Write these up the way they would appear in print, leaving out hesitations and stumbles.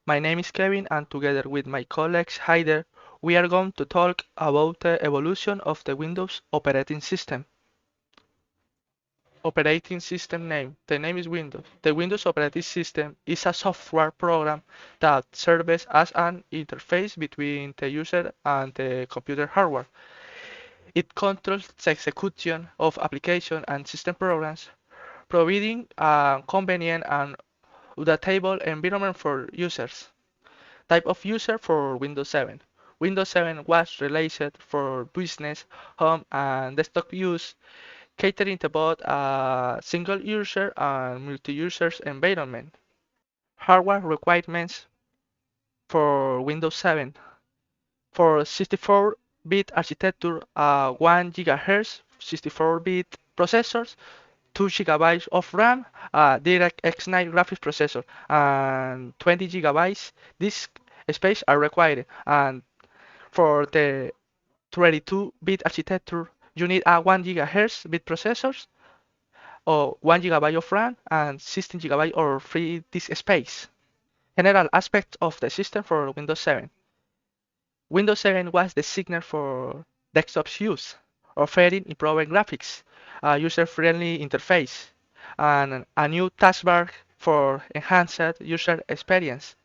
My name is Kevin, and together with my colleagues Haider, we are going to talk about the evolution of the Windows operating system. Operating system name. The name is Windows. The Windows operating system is a software program that serves as an interface between the user and the computer hardware. It controls the execution of application and system programs, providing a convenient and adaptable environment for users. Type of user for Windows 7. Windows 7 was released for business, home, and desktop use, catering to both a single user and multi-user environment. Hardware requirements for Windows 7. For 64-bit architecture, 1 GHz 64-bit processors, 2 GB of RAM, DirectX 9 graphics processor, and 20 GB disk space are required. And for the 32-bit architecture, you need a 1 GHz bit processors, or 1 GB of RAM, and 16 GB of free disk space. General aspects of the system for Windows 7. Windows 7 was designed for desktop use, offering improved graphics, a user-friendly interface, and a new taskbar for enhanced user experience.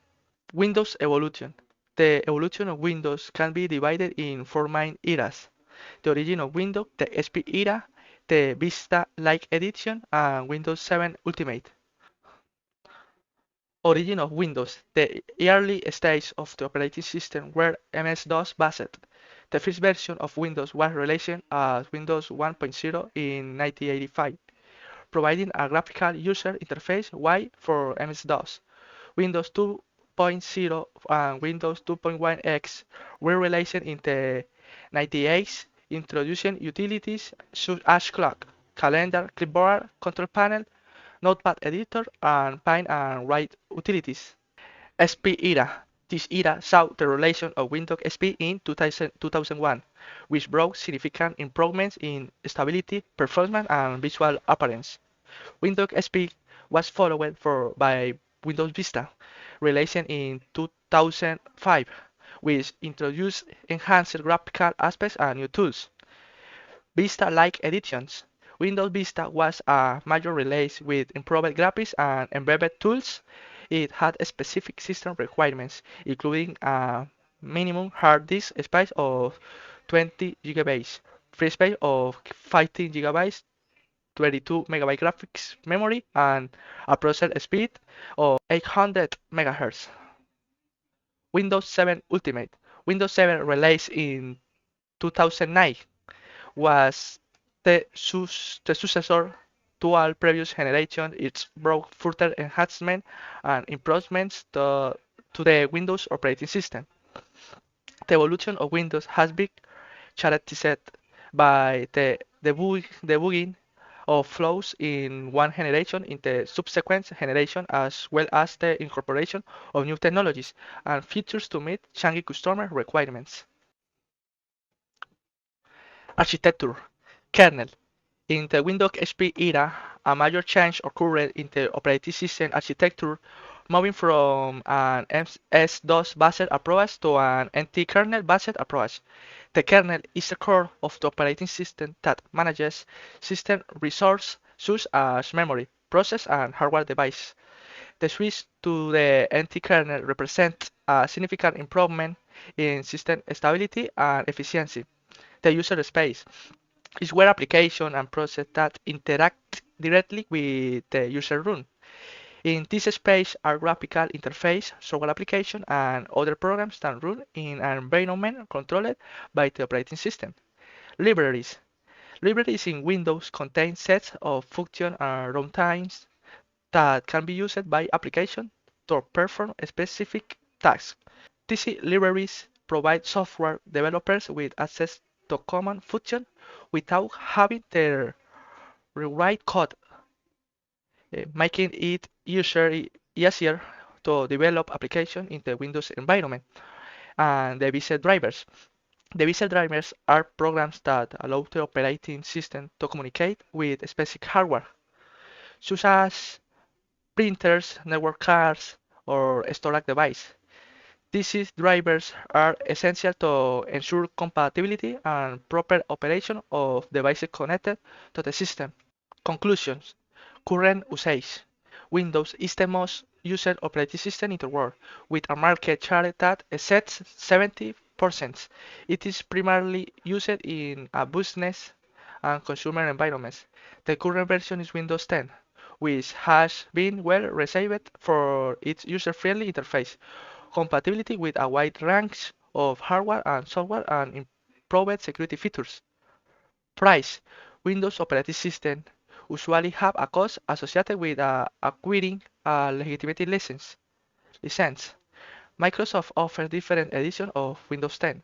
Windows evolution. The evolution of Windows can be divided in four main eras: the origin of Windows, the XP era, the Vista-like edition, and Windows 7 Ultimate. Origin of Windows. The early stage of the operating system were MS-DOS based. The first version of Windows was released as Windows 1.0 in 1985, providing a graphical user interface Y for MS-DOS. Windows 2.0 and Windows 2.1x were released in the 98, introducing utilities such as clock, calendar, clipboard, control panel, notepad editor, and Pine and Write utilities. XP era. This era saw the release of Windows XP in 2001, which brought significant improvements in stability, performance, and visual appearance. Windows XP was followed by Windows Vista, released in 2005, which introduced enhanced graphical aspects and new tools. Vista-like editions. Windows Vista was a major release with improved graphics and embedded tools. It had specific system requirements, including a minimum hard disk space of 20 GB, free space of 15 GB, 32 MB graphics memory, and a processor speed of 800 MHz. Windows 7 Ultimate. Windows 7 released in 2009 was the successor to all previous generations. It brought further enhancement and improvements to the Windows operating system. The evolution of Windows has been characterized by the debugging of flaws in one generation in the subsequent generation, as well as the incorporation of new technologies and features to meet changing customer requirements. Architecture. Kernel. In the Windows XP era, a major change occurred in the operating system architecture, moving from an MS-DOS based approach to an NT kernel based approach. The kernel is the core of the operating system that manages system resources such as memory, process, and hardware devices. The switch to the NT kernel represents a significant improvement in system stability and efficiency. The user space is where application and process that interact directly with the user run. In this space are graphical interface, software application, and other programs that run in an environment controlled by the operating system. Libraries. Libraries in Windows contain sets of functions and runtimes that can be used by application to perform specific tasks. These libraries provide software developers with access to common functions without having to rewrite code, making it easier to develop applications in the Windows environment. And the VC drivers. The VC drivers are programs that allow the operating system to communicate with specific hardware, such as printers, network cards, or storage device. These drivers are essential to ensure compatibility and proper operation of devices connected to the system. Conclusions. Current usage. Windows is the most used operating system in the world, with a market share that exceeds 70%. It is primarily used in a business and consumer environments. The current version is Windows 10, which has been well received for its user-friendly interface, compatibility with a wide range of hardware and software, and improved security features. Price. Windows operating system usually have a cost associated with acquiring a legitimate license. Microsoft offers different editions of Windows 10,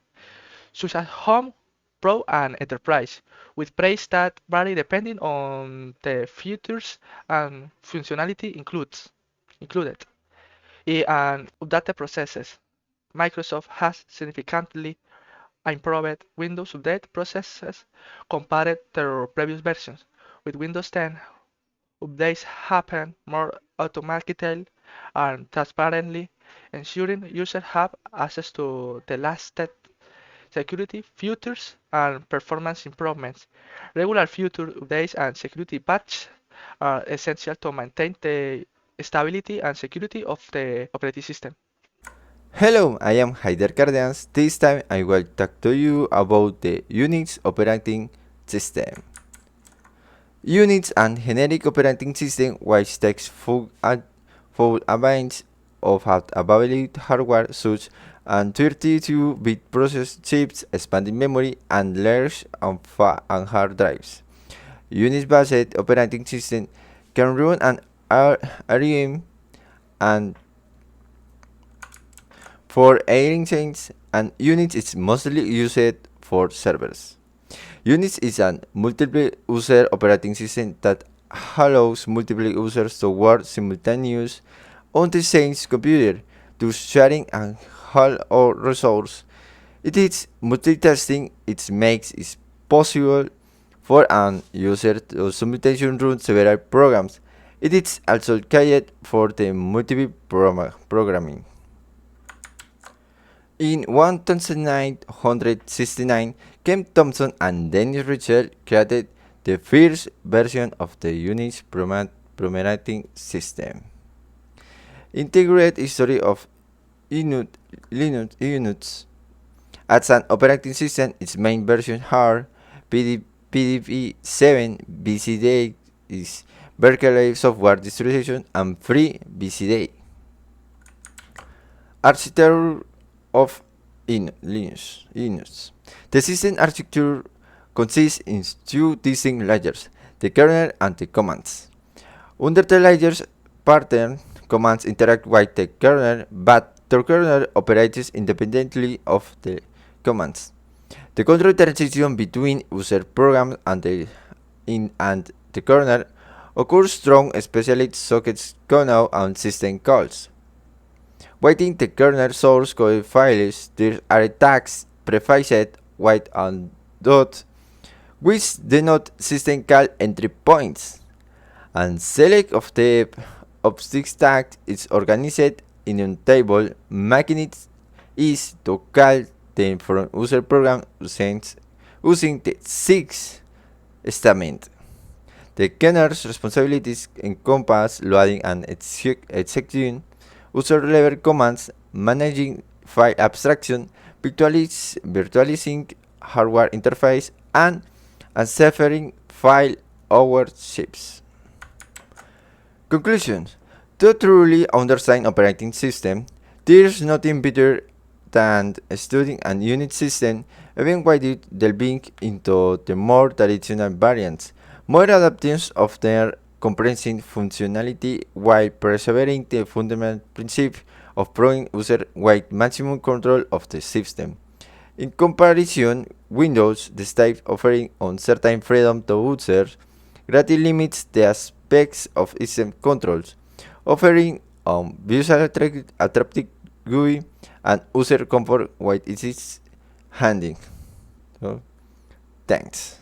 such as Home, Pro, and Enterprise, with prices that vary depending on the features and functionality included, and updated processes. Microsoft has significantly improved Windows update processes compared to previous versions. With Windows 10, updates happen more automatically and transparently, ensuring users have access to the latest security features and performance improvements. Regular feature updates and security patches are essential to maintain the stability and security of the operating system. Hello, I am Haider Cardenas. This time I will talk to you about the Unix operating system. Unix and generic operating system which takes full advantage of available hardware such as 32-bit process chips, expanding memory, and large and hard drives. Unix-based operating system can run an ARM and for airing chains, and Unix is mostly used for servers. Unix is a multiple user operating system that allows multiple users to work simultaneously on the same computer, thus sharing and all resources. It is multitasking. It makes it possible for an user to simultaneously run several programs. It is also keyed for the multiple programming. In 1969, Ken Thompson and Dennis Ritchie created the first version of the Unix operating system. Integrate history of Linux as an operating system. Its main version are PDP-7, BCD is Berkeley Software Distribution, and Free BCD. Architecture of Linux. The system architecture consists in two distinct layers, the kernel and the commands. Under the layers pattern, commands interact with the kernel, but the kernel operates independently of the commands. The control transition between user programs and the kernel occurs through special sockets kernel and system calls. Within the kernel source code files, there are tags prefaced with and dot, which denote system call entry points. And select of the object tag is organized in a table, making it easy to call them from user program using the six statement. The kernel's responsibilities encompass loading and executing user-level commands, managing file abstraction, virtualizing hardware interface, and ciphering file ownerships. Conclusions. To truly understand operating system, there is nothing better than studying a Unix system, even while delving into the more traditional variants. More adaptations of their comprehensive functionality while preserving the fundamental principle of providing user with maximum control of the system. In comparison, Windows, despite offering uncertain freedom to users, greatly limits the aspects of system controls, offering visual attractive GUI and user comfort while it is handy. So, thanks.